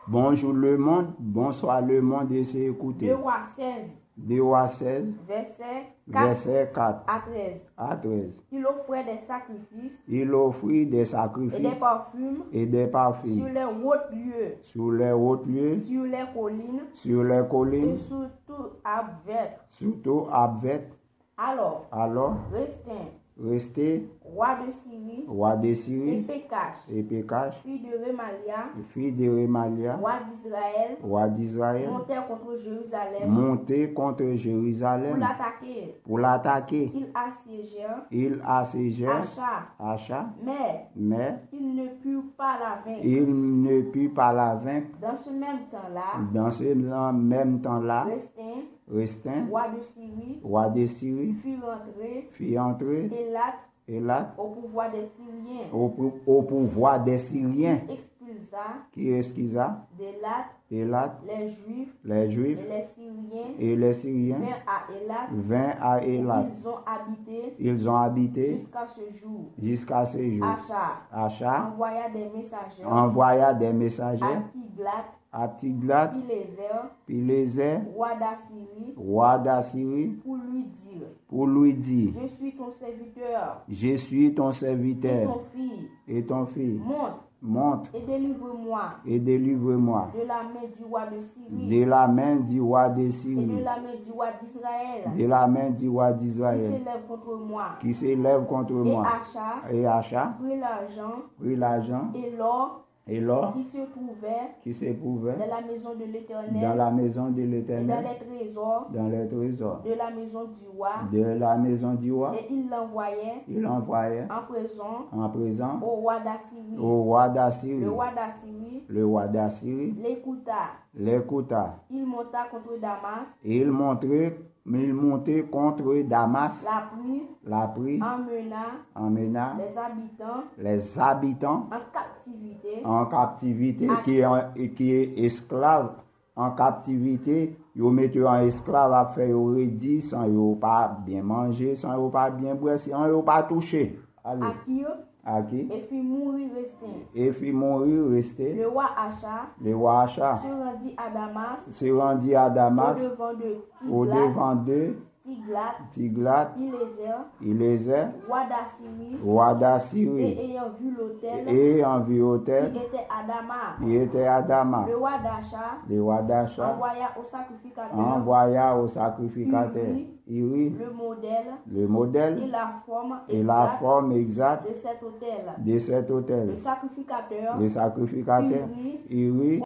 Bonjour le monde, bonsoir le monde et c'est écouté. 2 Rois 16, 2 Rois 16, verset 4 verset 4 à 13. à 13. Il offrait des sacrifices Il offrit des et des sacrifices parfums et des sur parfums les hautes lieux, sur les hauts lieux, sur les collines sur les et collines, sur tout arbre vert. surtout Abvet. Alors, Alors, Restin, resté roi de Syrie, roi de et Syrie Pécache, et Pécache, fille de Remalia, fille de Remalia, roi d'Israël, roi d'Israël, montèrent contre Jérusalem monté contre pour Jérusalem l'attaquer. pour l'attaquer. Ils assiégèrent Il assiégèrent Acha, Acha, mais mais ils ne purent pas la vaincre. il ne put pas la vaincre. Dans ce même temps-là, Dans ce même temps-là, Restin, Restin, roi de Syrie, roi de Syrie, fit entrer fit entrer Élat Élat au pouvoir des Syriens. au pouvoir des Syriens, Expulsa qui excusa d'Élat Élat, les Juifs les et les Syriens Juifs et les Syriens vinrent à Élat. vint à Élat. Ils ont habité Ils ont habité jusqu'à ce jour. Acha Acha envoya des messagers à à Tiglat, Pileser, roi d'Assyrie, pour lui dire, je suis ton serviteur je suis ton et serviteur et ton fils. monte Monte et délivre-moi et délivre-moi de la main du roi de Syrie de la main du roi de et de Syrie, la main du roi d'Israël de la main du roi qui d'Israël, s'élève contre moi. qui s'élève contre Et moi. Acha Et Acha prit l'argent prit l'argent et l'or et l'or qui se trouvait qui se pouvait dans la maison de dans l'Éternel la maison de et dans l'Éternel, les trésors dans les trésors de la maison du roi. de la maison du roi. Et il l'envoyait Il envoyait en présent en présent au roi d'Assyrie. au roi d'Assyrie. Le roi d'Assyrie Le roi d'Assyrie l'écouta. l'écouta. Il monta contre Damas, Et il montait contre Damas, la prit, emmena les habitants en captivité, qui est esclave en captivité. Ils mettent en esclave à faire redit sans ils pas bien manger, sans ils pas bien boire, sans ils pas toucher. Allez. À qui? et fit mourir Restin. Et fit mourir resté. Le roi Acha Le roi Acha se rendit à Damas au au devant de Tiglat, Pileser, roi roi d'Assyrie, d'Assyrie, et ayant vu l'autel et en vit l'autel qui était à Damas. Le roi d'Acha envoya au sacrificateur Uri, le modèle et la forme exacte de cet autel. de cet autel. Le sacrificateur Uri